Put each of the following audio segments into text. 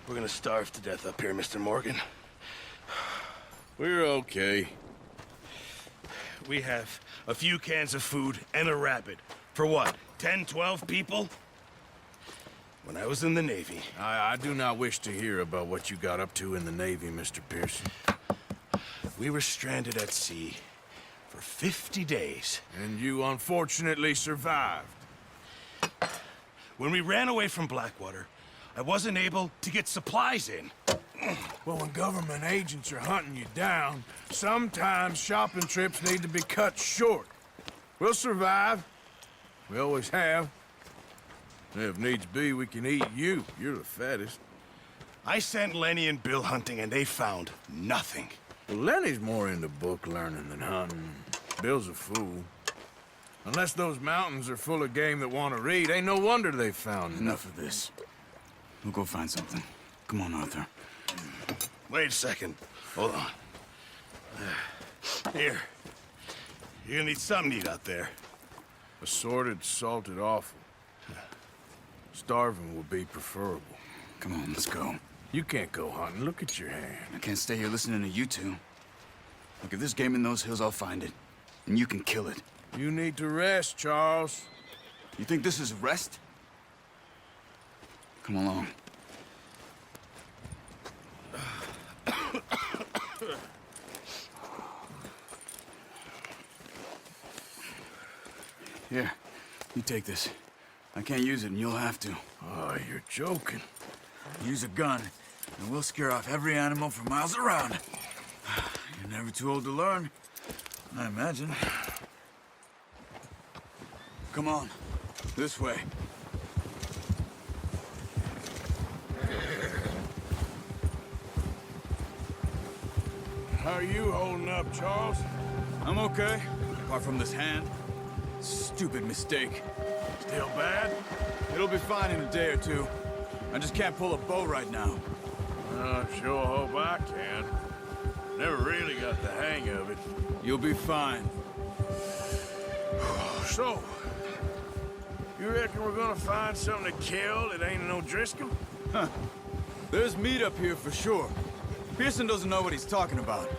We're gonna starve to death up here, Mr. Morgan. We're okay. We have a few cans of food and a rabbit. For what, 10, 12 people? When I was in the Navy... I do not wish to hear about what you got up to in the Navy, Mr. Pearson. We were stranded at sea for 50 days. And you unfortunately survived. When we ran away from Blackwater, I wasn't able to get supplies in. Well, when government agents are hunting you down, sometimes shopping trips need to be cut short. We'll survive. We always have. If needs be, we can eat you. You're the fattest. I sent Lenny and Bill hunting, and they found nothing. Well, Lenny's more into book learning than hunting. Bill's a fool. Unless those mountains are full of game that want to read, ain't no wonder they found Enough of this. We'll go find something. Come on, Arthur. Wait a second. Hold on. Here. You're gonna need something to eat out there. Assorted, salted offal. Starving would be preferable. Come on, let's go. You can't go hunting. Look at your hand. I can't stay here listening to you two. Look, if there's game in those hills, I'll find it. And you can kill it. You need to rest, Charles. You think this is rest? Come along. Here, you take this. I can't use it, and you'll have to. Oh, you're joking. Use a gun, and we'll scare off every animal for miles around. You're never too old to learn, I imagine. Come on, this way. How are you holding up, Charles? I'm okay, apart from this hand. Stupid mistake. Still bad? It'll be fine in a day or two. I just can't pull a bow right now. I sure hope I can. Never really got the hang of it. You'll be fine. So, you reckon we're gonna find something to kill that ain't no Driscoll? Huh. There's meat up here for sure. Pearson doesn't know what he's talking about.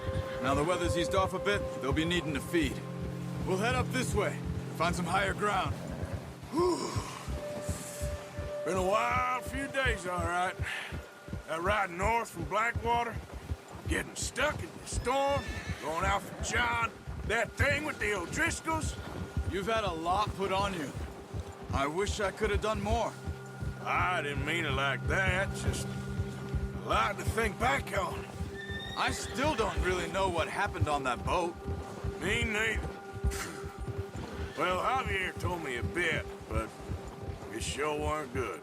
Now the weather's eased off a bit, they'll be needing to feed. We'll head up this way, find some higher ground. Whew. Been a wild few days, all right. That ride north from Blackwater, getting stuck in the storm, going out from John, that thing with the O'Driscolls. You've had a lot put on you. I wish I could have done more. I didn't mean it like that, just a lot to think back on. I still don't really know what happened on that boat. Me neither. Well, Javier told me a bit, but it sure weren't good.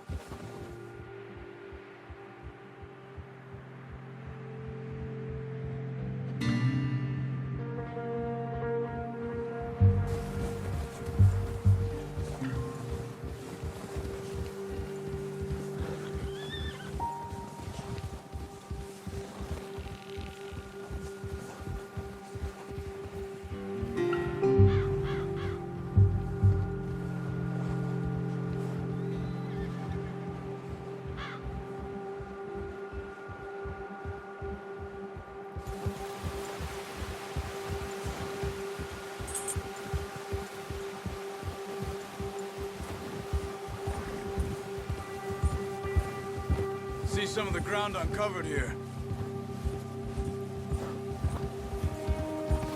See some of the ground uncovered here.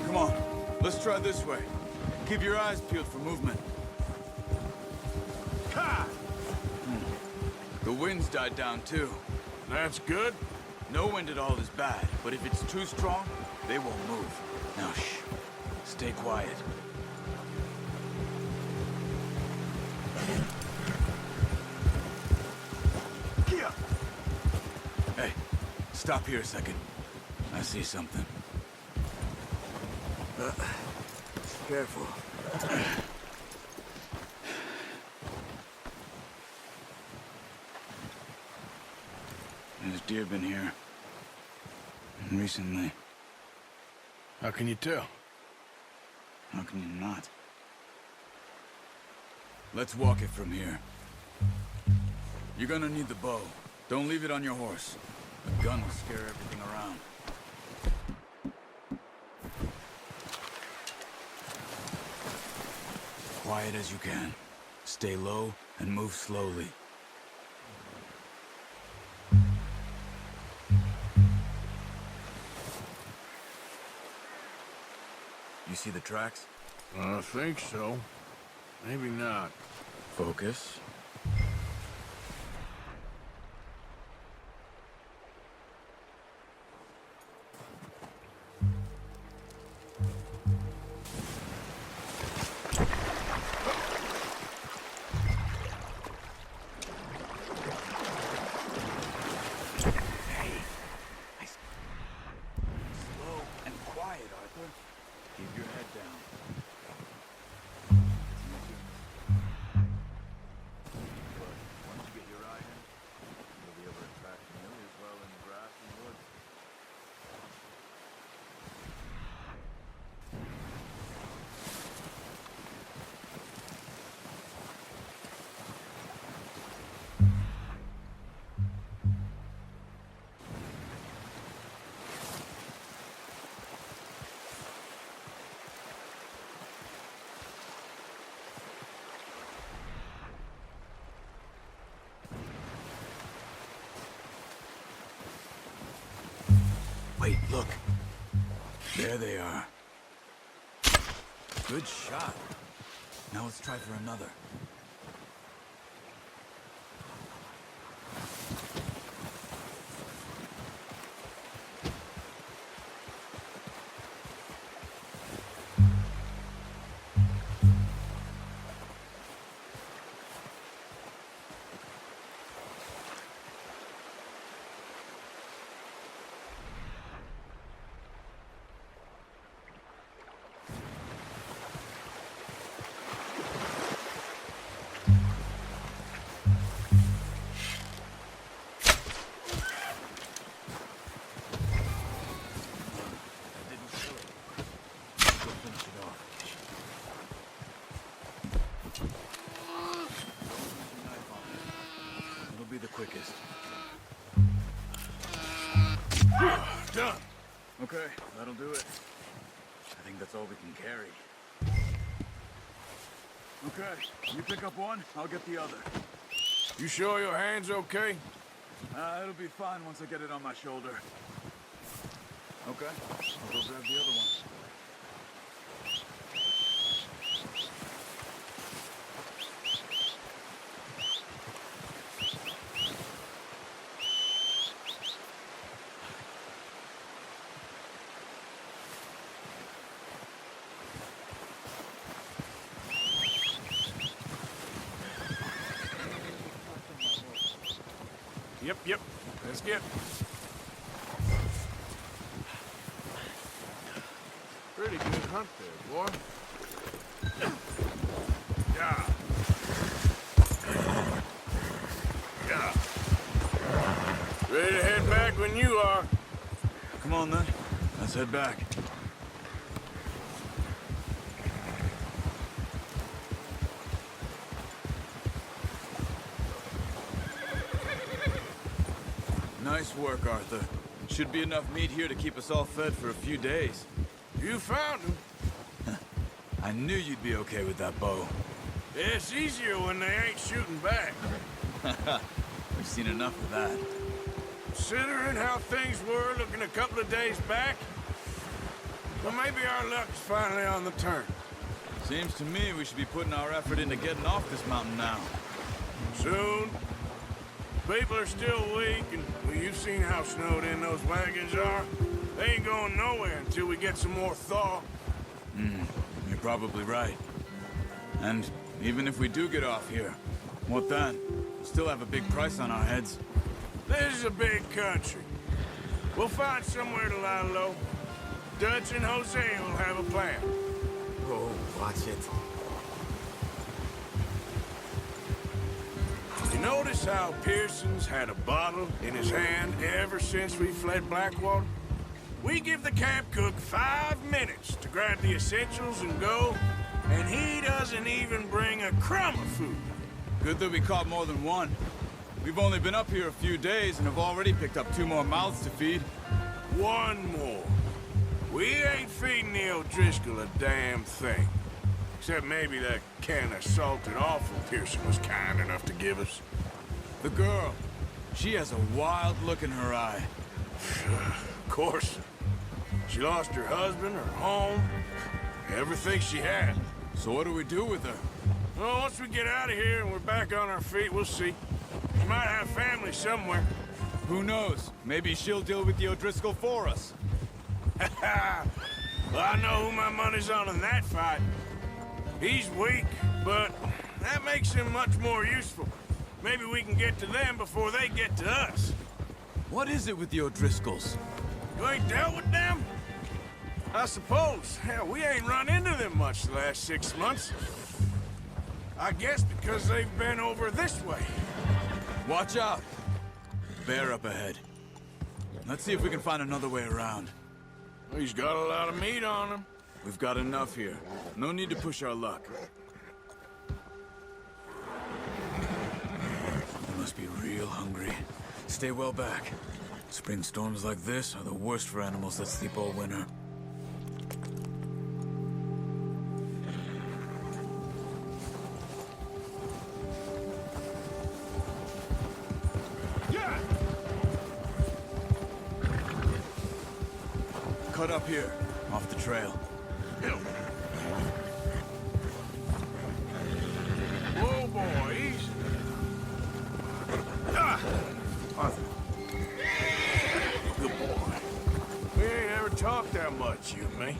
Come on, let's try this way. Keep your eyes peeled for movement. Ha! The wind's died down too. That's good. No wind at all is bad, but if it's too strong, they won't move. Now shh, stay quiet. Hey, stop here a second. I see something. Careful. There's deer been here. Recently. How can you tell? How can you not? Let's walk it from here. You're gonna need the bow. Don't leave it on your horse. A gun will scare everything around. Quiet as you can. Stay low and move slowly. You see the tracks? I think so. Maybe not. Focus. Wait, look. There they are. Good shot. Now let's try for another. Quickest. Done. Okay, that'll do it. I think that's all we can carry. Okay, you pick up one, I'll get the other. You sure your hand's okay? It'll be fine once I get it on my shoulder. Okay, I'll go grab the other one. Yep. Let's get. Pretty good hunt there, boy. Yeah. Ready to head back when you are. Come on then, let's head back. Nice work, Arthur. Should be enough meat here to keep us all fed for a few days. You found him. I knew you'd be okay with that bow. It's easier when they ain't shooting back. We've seen enough of that. Considering how things were looking a couple of days back, well, maybe our luck's finally on the turn. Seems to me we should be putting our effort into getting off this mountain now. Soon. People are still weak, and well, you've seen how snowed in those wagons are. They ain't going nowhere until we get some more thaw. You're probably right. And even if we do get off here, what then? We'll still have a big price on our heads. This is a big country. We'll find somewhere to lie low. Dutch and Jose will have a plan. Oh, watch it. You notice how Pearson's had a bottle in his hand ever since we fled Blackwater? We give the camp cook 5 minutes to grab the essentials and go, and he doesn't even bring a crumb of food. Good that we caught more than one. We've only been up here a few days and have already picked up 2 more mouths to feed. One more. We ain't feeding the O'Driscoll a damn thing. Except maybe that can of salted offal Pearson was kind enough to give us. The girl, she has a wild look in her eye. Of course. She lost her husband, her home, everything she had. So what do we do with her? Well, once we get out of here and we're back on our feet, we'll see. She might have family somewhere. Who knows? Maybe she'll deal with the O'Driscoll for us. Well, I know who my money's on in that fight. He's weak, but that makes him much more useful. Maybe we can get to them before they get to us. What is it with the O'Driscolls? You ain't dealt with them? I suppose. Hell, we ain't run into them much the last 6 months. I guess because they've been over this way. Watch out! Bear up ahead. Let's see if we can find another way around. He's got a lot of meat on him. We've got enough here. No need to push our luck. They must be real hungry. Stay well back. Spring storms like this are the worst for animals that sleep all winter. Cut up here, off the trail. Whoa, boy, easy. Arthur. Good boy. We ain't ever talked that much, you and me.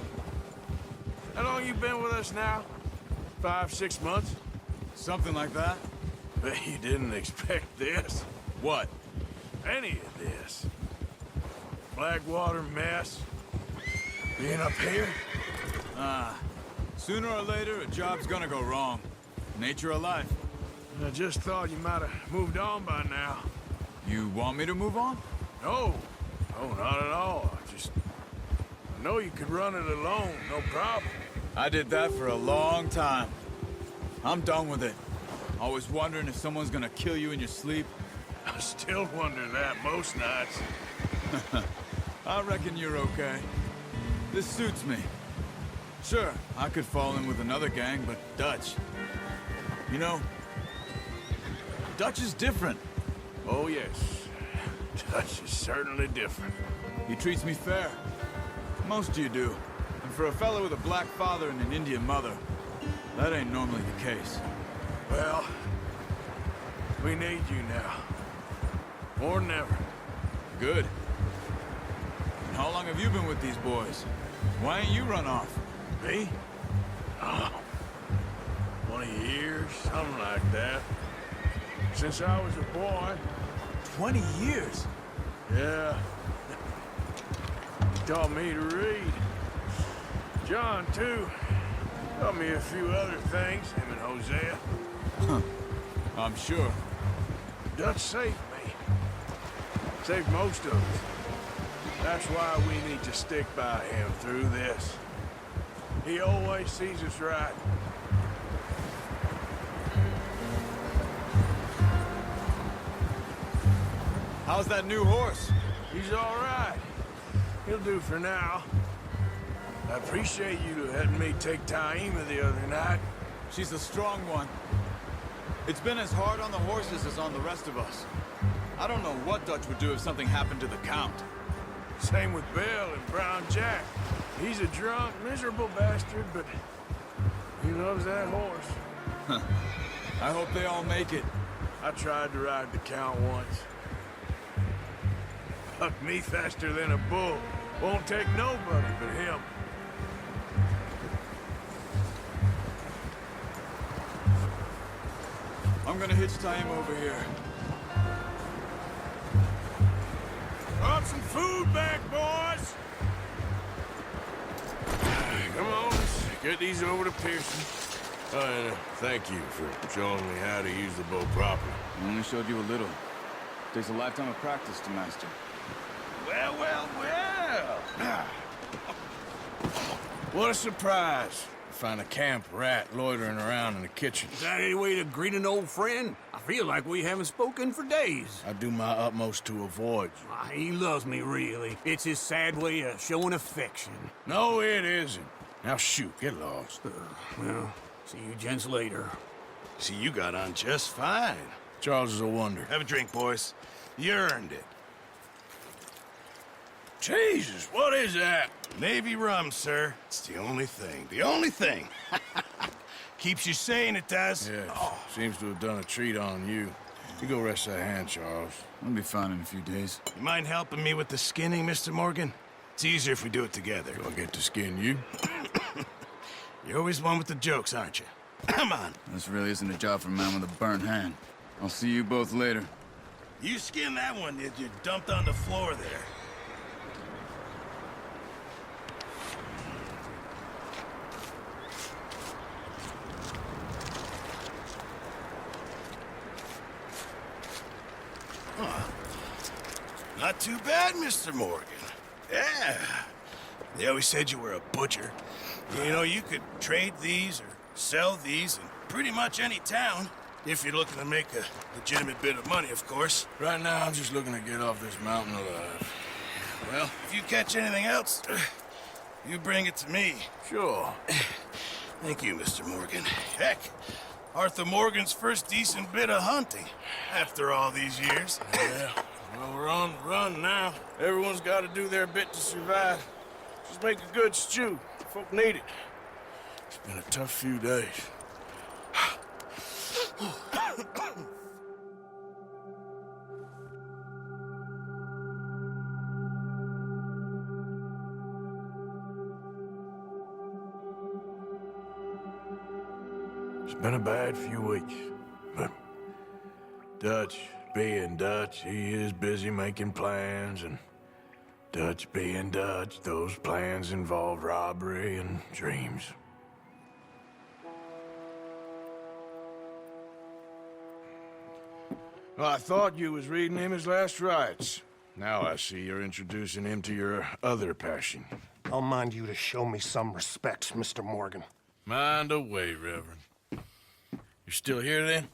How long you been with us now? 5, 6 months? Something like that? Bet you didn't expect this. What? Any of this. Blackwater mess. Being up here? Sooner or later, a job's gonna go wrong. Nature of life. I just thought you might have moved on by now. You want me to move on? No. No, not at all. I know you could run it alone, no problem. I did that for a long time. I'm done with it. Always wondering if someone's gonna kill you in your sleep. I still wonder that most nights. I reckon you're okay. This suits me. Sure, I could fall in with another gang, but Dutch... You know, Dutch is different. Oh, yes. Dutch is certainly different. He treats me fair. Most of you do. And for a fellow with a black father and an Indian mother, that ain't normally the case. Well, we need you now. More than ever. Good. And how long have you been with these boys? Why ain't you run off? Me? Oh, 20 years, something like that. Since I was a boy. 20 years? Yeah. He taught me to read. John, too. Taught me a few other things, him and Hosea. Huh. I'm sure. Dutch saved me. Saved most of us. That's why we need to stick by him through this. He always sees us right. How's that new horse? He's all right. He'll do for now. I appreciate you letting me take Taima the other night. She's a strong one. It's been as hard on the horses as on the rest of us. I don't know what Dutch would do if something happened to the Count. Same with Bill and Brown Jack. He's a drunk, miserable bastard, but he loves that horse. I hope they all make it. I tried to ride the Count once. Bucked me faster than a bull. Won't take nobody but him. I'm gonna hitch Taima over here. Brought some food back, boys! Come on, let's get these over to Pearson. And thank you for showing me how to use the bow properly. I only showed you a little. Takes a lifetime of practice to master. Well, well, well! What a surprise. find a camp rat loitering around in the kitchen. Is that any way to greet an old friend? I feel like we haven't spoken for days. I do my utmost to avoid you. He loves me, really. It's his sad way of showing affection. No, it isn't. Now shoot, get lost. Well, see you gents later. See, you got on just fine. Charles is a wonder. Have a drink, boys. You earned it. Jesus, what is that? Navy rum, sir. It's the only thing. The only thing. Keeps you sane, it does. Yes, seems to have done a treat on you. You go rest that hand, Charles. I'll be fine in a few days. You mind helping me with the skinning, Mr. Morgan? It's easier if we do it together. Do I get to skin you? You're always one with the jokes, aren't you? Come on. This really isn't a job for a man with a burnt hand. I'll see you both later. You skinned that one, did you? Dumped on the floor there. Not too bad, Mr. Morgan. Yeah. They always said you were a butcher. You know, you could trade these or sell these in pretty much any town. If you're looking to make a legitimate bit of money, of course. Right now, I'm just looking to get off this mountain alive. Well, if you catch anything else, you bring it to me. Sure. Thank you, Mr. Morgan. Heck, Arthur Morgan's first decent bit of hunting after all these years. Yeah. Well, we're on the run now. Everyone's got to do their bit to survive. Just make a good stew. Folk need it. It's been a tough few days. It's been a bad few weeks, but Dutch being Dutch, he is busy making plans, and Dutch being Dutch, those plans involve robbery and dreams. Well, I thought you was reading him his last rites. Now I see you're introducing him to your other passion. I'll mind you to show me some respect, Mr. Morgan. Mind away, Reverend. You're still here, then?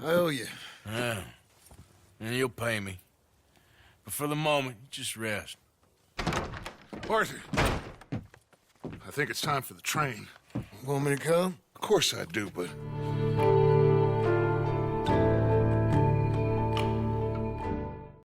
I owe you. Yeah. And you'll pay me. But for the moment, just rest. Arthur, I think it's time for the train. Want me to come? Of course I do, but